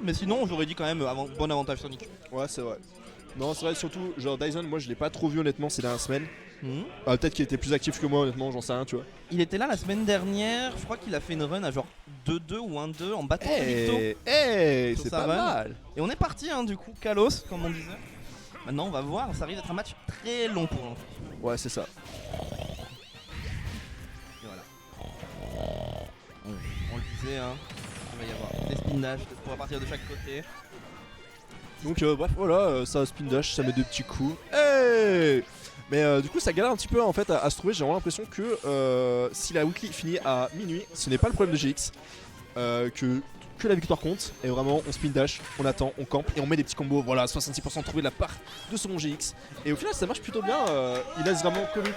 mais sinon j'aurais dit quand même bon avantage Sonic. Ouais, c'est vrai. Non, c'est vrai, surtout, genre Dyson, moi je l'ai pas trop vu honnêtement ces dernières semaines. Mhm. Peut-être qu'il était plus actif que moi, honnêtement, j'en sais rien, tu vois. Il était là la semaine dernière, je crois qu'il a fait une run à genre 2-2 ou 1-2 en battant Victo. Hey, Sur c'est sa pas run. mal. Et on est parti du coup, Kalos comme on disait. Maintenant on va voir, ça risque d'être un match très long pour l'instant. Ouais, c'est ça. Et voilà. On le disait, il va y avoir des spin dash pour partir de chaque côté. Donc bref, voilà, ça spin dash, ça met des petits coups. Hey, mais du coup, ça galère un petit peu en fait à se trouver. J'ai vraiment l'impression que si la weekly finit à minuit, ce n'est pas le problème de GX. Que la victoire compte. Et vraiment, on spin dash, on attend, on campe et on met des petits combos. Voilà, 66% trouvé de la part de son GX. Et au final, ça marche plutôt bien. Il laisse vraiment commit.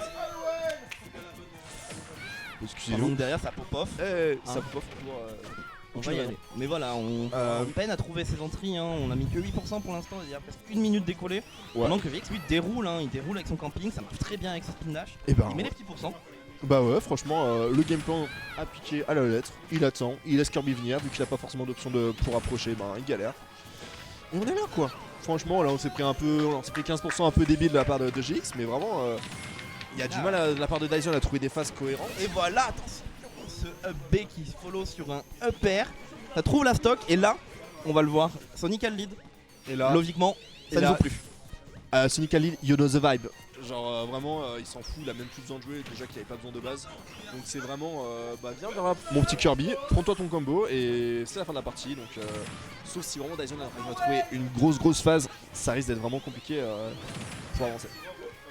Excusez-nous. Donc derrière ça pop off. Ça pop pour. On va y aller. Mais voilà, on peine à trouver ses entrées, on a mis que 8% pour l'instant, il y a presque une minute d'écoulé. Ouais. Pendant que VX lui déroule, il déroule avec son camping, ça marche très bien avec ses spin dash. Et ben, Il met les petits pourcents. bah ouais, franchement, le game plan appliqué à la lettre, il attend, il laisse Kirby venir, vu qu'il a pas forcément d'option pour approcher, il galère. Et on est là quoi. Franchement, là on s'est pris 15% un peu débile de la part de GX, mais vraiment, il y a du mal de la part de Dyson à trouver des phases cohérentes. Et voilà, attention, ce up B qui follow sur un up air, ça trouve la stock, et là, on va le voir, Sonic a le lead. Et là, logiquement, ça et ne là, joue plus. Sonic Khalil, you know the vibe. Genre vraiment, il s'en fout, il a même plus besoin de jouer, déjà qu'il avait pas besoin de base. Donc c'est vraiment, viens vers là, mon petit Kirby, prends-toi ton combo et c'est la fin de la partie. Donc sauf si vraiment Dyson a trouvé une grosse phase, ça risque d'être vraiment compliqué pour avancer.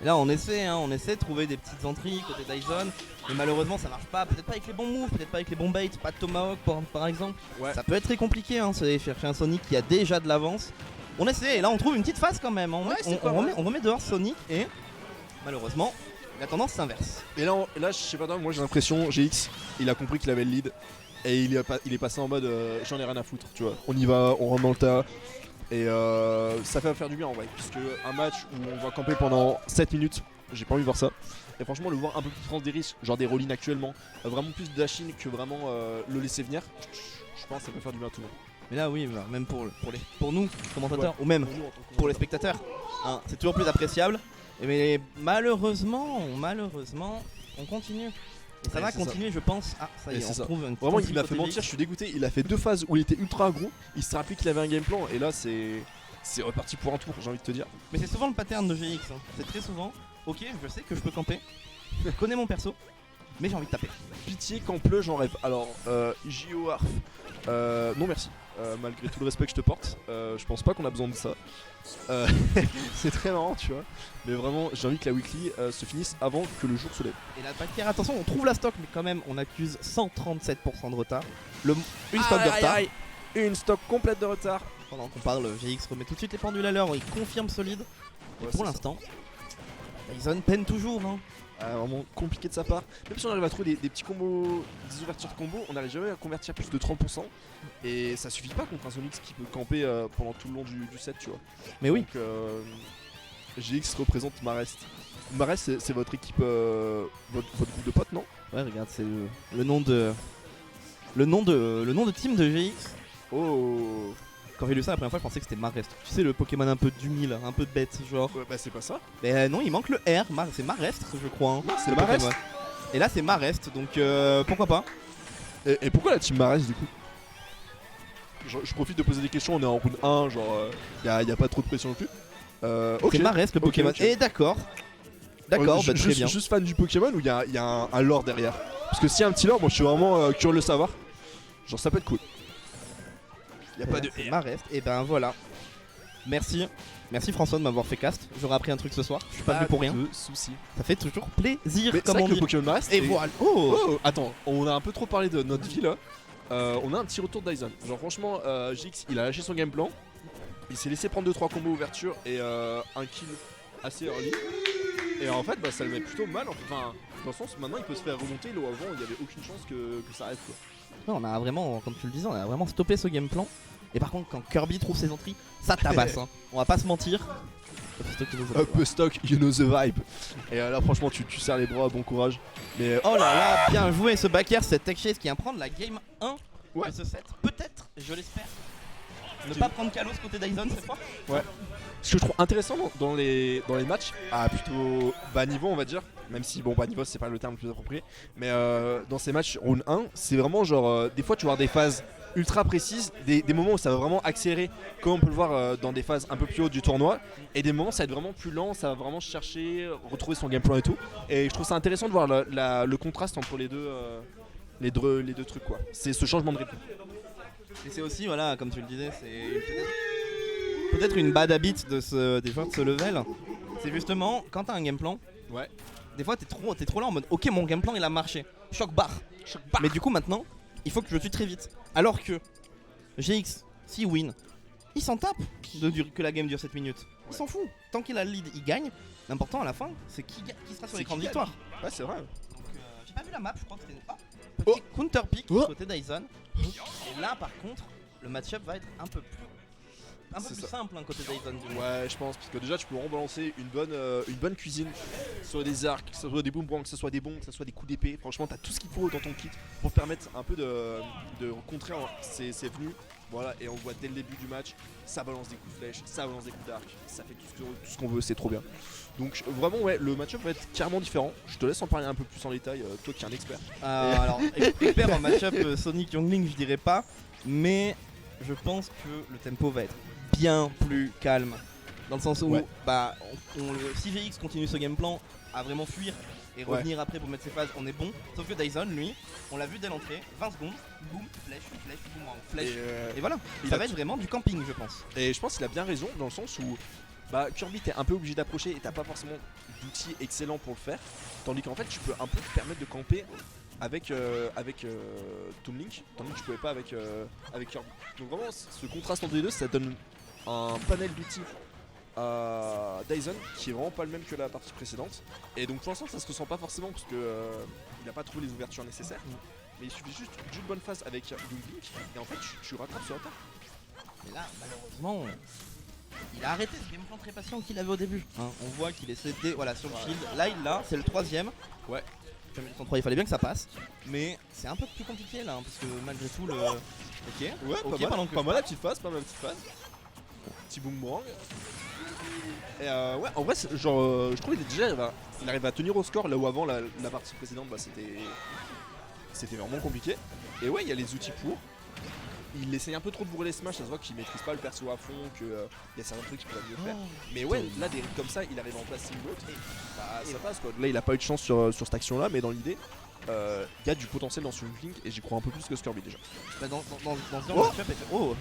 Et là on essaie de trouver des petites entrées côté Dyson, mais malheureusement ça marche pas, peut-être pas avec les bons moves, peut-être pas avec les bons baits, pas de Tomahawk par exemple. Ouais. Ça peut être très compliqué, c'est d'aller chercher un Sonic qui a déjà de l'avance. On essaie, et là on trouve une petite phase quand même, on remet dehors Sonic et malheureusement la tendance s'inverse. Et là, je sais pas, moi j'ai l'impression, GX, il a compris qu'il avait le lead et il est passé en mode j'en ai rien à foutre, tu vois. On y va, on rentre dans le tas. Et ça fait faire du bien en vrai, puisque un match où on va camper pendant 7 minutes, j'ai pas envie de voir ça. Et franchement, le voir un peu plus prendre des risques, genre des roll-in actuellement, vraiment plus de dash-in que vraiment le laisser venir, je pense que ça peut faire du bien à tout le monde. Mais là, oui, même pour nous, commentateurs, ou même pour les spectateurs, c'est toujours plus appréciable. Mais malheureusement, on continue. Et ça va continuer, je pense. Ah, ça y est, on trouve une vraiment, il m'a fait mentir, je suis dégoûté. Il a fait 2 phases où il était ultra aggro. Il s'est rappelé qu'il avait un game plan. Et là, c'est reparti pour un tour, j'ai envie de te dire. Mais c'est souvent le pattern de GX. C'est très souvent. Ok, je sais que je peux camper. Je connais mon perso. Mais j'ai envie de taper. Pitié quand pleut, j'en rêve. Alors, JO Arf. Non, merci. Malgré tout le respect que je te porte, je pense pas qu'on a besoin de ça. C'est très marrant, tu vois. Mais vraiment, j'ai envie que la weekly se finisse avant que le jour se lève. Et la backtière, attention, on trouve la stock, mais quand même, on accuse 137% de retard. Une stock de retard. Une stock complète de retard. Pendant qu'on parle, GX remet tout de suite les pendules à l'heure, il confirme solide. Et pour l'instant, Dyson peine toujours. Vraiment compliqué de sa part. Même si on arrive à trouver des petits combos, des ouvertures de combos, on n'arrive jamais à convertir plus de 30%. Et ça suffit pas contre un Sonic qui peut camper pendant tout le long du set, tu vois. Mais oui. Donc GX représente Marest. Marest, c'est votre équipe, votre groupe de potes, non? Ouais, regarde, c'est le nom de team de GX. Oh. Quand j'ai lu ça la première fois, je pensais que c'était Marest. Tu sais, le Pokémon un peu d'humile, un peu bête, genre. Ouais, bah c'est pas ça. Mais non, il manque le R, c'est Marestre, je crois. Non, c'est Marest. Et là, c'est Marest, donc pourquoi pas. Et pourquoi la team Marest du coup? Je profite de poser des questions, on est en round 1, genre y a pas trop de pression non plus. C'est Marest le Pokémon. Ok. Et d'accord, très bien. Juste fan du Pokémon ou y a un lore derrière? Parce que s'il y a un petit lore, moi je suis vraiment curieux de le savoir. Genre ça peut être cool. Y a pas de Marest, et ben voilà. Merci François de m'avoir fait cast. J'aurais appris un truc ce soir. Je suis pas venu pour rien. Pas de soucis. Ça fait toujours plaisir. Mais comme c'est on vrai que dit. le Pokémon Marest. Et voilà. Oh, attends, on a un peu trop parlé de notre vie là. On a un petit retour de Dyson. Genre franchement, GX il a lâché son game plan. Il s'est laissé prendre 2-3 combos ouverture et un kill assez early. Et en fait, ça le met plutôt mal. Enfin, dans le sens maintenant il peut se faire remonter là où avant il y avait aucune chance que ça arrive quoi. Non, on a vraiment, comme tu le disais, on a vraiment stoppé ce game plan. Et par contre, quand Kirby trouve ses entrées, ça tabasse. On va pas se mentir. Up stock, you know the vibe. Et là, franchement, tu serres les bras, bon courage. Mais oh là là, bien joué ce backer, cette tech chase qui vient prendre la game 1 de ce set. Peut-être, je l'espère. Ne pas prendre Kalos côté Dyson cette fois. Ce que je trouve intéressant dans les matchs à plutôt bas niveau, on va dire, même si bon, bas niveau c'est pas le terme le plus approprié, mais dans ces matchs round 1, c'est vraiment genre des fois tu vas avoir des phases ultra précises, des moments où ça va vraiment accélérer, comme on peut le voir dans des phases un peu plus hautes du tournoi, et des moments ça va être vraiment plus lent, ça va vraiment chercher, retrouver son game plan et tout. Et je trouve ça intéressant de voir le contraste entre les deux trucs quoi. C'est ce changement de rythme. Et c'est aussi, voilà, comme tu le disais, c'est peut-être une bad habit des joueurs de ce level. C'est justement quand t'as un game plan, des fois t'es trop là en mode ok, mon game plan il a marché, choc barre. Mais du coup maintenant il faut que je tue très vite. Alors que GX, si win, il s'en tape que la game dure 7 minutes. Il s'en fout. Tant qu'il a le lead, il gagne. L'important à la fin, c'est qui sera sur l'écran de victoire. Ouais, c'est vrai. Donc, j'ai pas vu la map, je crois que c'était pas. Petit counter pick côté Dyson. Et là par contre, le match-up va être un peu plus simple côté Dyson. Ouais, je pense, parce que déjà tu peux rebalancer une bonne cuisine, que ce soit des arcs, que ce soit des boomerangs, que ce soit des bombes, que ce soit des coups d'épée. Franchement, t'as tout ce qu'il faut dans ton kit pour permettre un peu de contrer ces venues. Voilà, et on voit dès le début du match, ça balance des coups de flèche, ça balance des coups d'arc, ça fait tout ce qu'on veut, c'est trop bien. Donc vraiment, ouais, le match-up va être carrément différent. Je te laisse en parler un peu plus en détail, toi qui es un expert. Alors, expert en match-up Sonic Youngling, je dirais pas, mais je pense que le tempo va être bien plus calme. Dans le sens où, si GX continue ce game plan à vraiment fuir et revenir après pour mettre ses phases, on est bon. Sauf que Dyson, lui, on l'a vu dès l'entrée, 20 secondes, boum, flèche, boomerang, flèche. Et voilà, ça va être vraiment du camping, je pense. Et je pense qu'il a bien raison dans le sens où Kirby t'es un peu obligé d'approcher et t'as pas forcément d'outils excellents pour le faire. Tandis qu'en fait tu peux un peu te permettre de camper avec Toon Link, tandis que tu pouvais pas avec Kirby. Donc vraiment ce contraste entre les deux, ça donne un panel d'outils à Dyson qui est vraiment pas le même que la partie précédente. Et donc pour l'instant ça se ressent pas forcément parce que il a pas trouvé les ouvertures nécessaires. Mais il suffit juste d'une bonne phase avec Link et en fait tu rattrapes ce retard. Mais là malheureusement il a arrêté ce game plan très patient qu'il avait au début. On voit qu'il essaie de sur le shield. Là il l'a, c'est le troisième. Ouais. Il fallait bien que ça passe. Mais c'est un peu plus compliqué là parce que malgré tout le. Ok. Ouais, pas mal la petite phase, Petit boomerang. Et ouais, en vrai, genre, je trouve qu'il arrive à tenir au score là où avant la partie précédente, c'était vraiment compliqué. Et ouais, il y a les outils pour. Il essaye un peu trop de bourrer les smash, ça se voit qu'il maîtrise pas le perso à fond, qu'il y a certains trucs qu'il pourrait mieux faire. Mais ouais, là, des rythmes comme ça, il arrive en place une autre et ça passe quoi. Là, il a pas eu de chance sur cette action là, mais dans l'idée, il y a du potentiel dans son Link et j'y crois un peu plus que Kirby déjà. Dans ce genre de match-up,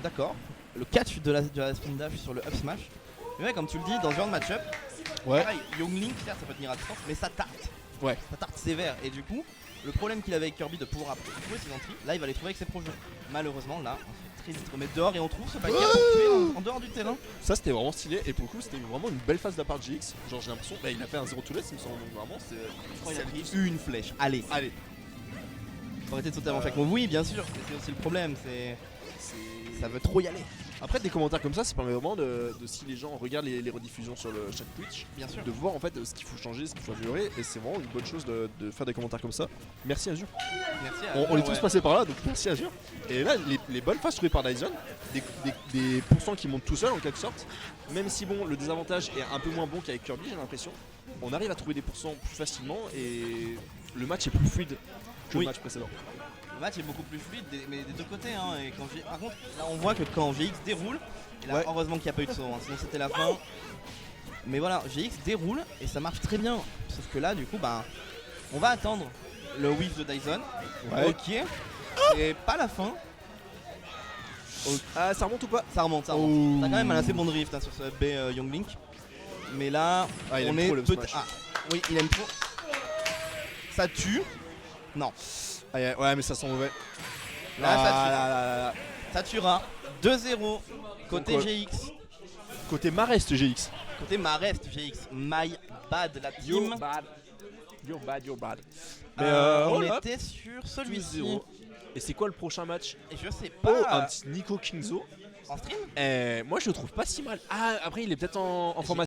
d'accord. Le catch de la spin dash sur le up smash. Mais ouais, comme tu le dis, dans ce genre de match-up, pareil, Young Link, certes, ça peut tenir à distance, mais ça tarte. Ouais. Ça tarte sévère. Et du coup, le problème qu'il avait avec Kirby de pouvoir trouver ses entrées, là, il va les trouver avec ses projets. Malheureusement, là, on se fait très vite remettre dehors et on trouve ce backer pour tuer en dehors du terrain. Ça, c'était vraiment stylé. Et pour le coup, c'était vraiment une belle phase de la part de GX. Genre, j'ai l'impression, il a fait un 0 to less, il me semble. Donc, vraiment, il a pris une flèche. Allez. Faut arrêter de sauter avant chaque move. Oui, bien sûr, c'est aussi le problème. Ça veut trop y aller. Après, des commentaires comme ça permet vraiment de si les gens regardent les rediffusions sur le chat Twitch, bien sûr, de voir en fait ce qu'il faut changer, ce qu'il faut améliorer, et c'est vraiment une bonne chose de faire des commentaires comme ça. Merci Azure. On est tous passés par là, donc merci Azure. Et là, les bonnes phases trouvées par Dyson, des pourcents qui montent tout seuls en quelque sorte, même si bon, le désavantage est un peu moins bon qu'avec Kirby, j'ai l'impression. On arrive à trouver des pourcents plus facilement et le match est plus fluide que le match précédent. Le match est beaucoup plus fluide, mais des deux côtés. Et par contre, là on voit que quand GX déroule, et là heureusement qu'il n'y a pas eu de saut, sinon c'était la fin. Mais voilà, GX déroule et ça marche très bien. Sauf que là, du coup, on va attendre le whiff de Dyson. Ok, et pas la fin. Ah, ça remonte ou pas? Ça remonte. T'as quand même un assez bon drift sur ce B Young Link. Mais là, on est peut-être. Oui, il aime trop. Ça tue. Non. Ouais, mais ça sent mauvais. Là, ça tuera. 2-0 côté GX. Côté Marest GX. Côté Marest GX. My bad, la team. You're bad. Mais on était sur celui-ci. Et c'est quoi le prochain match? Et je sais pas. Un petit Nico Kingzo. En stream? Moi je le trouve pas si mal. Ah, après il est peut-être en formation.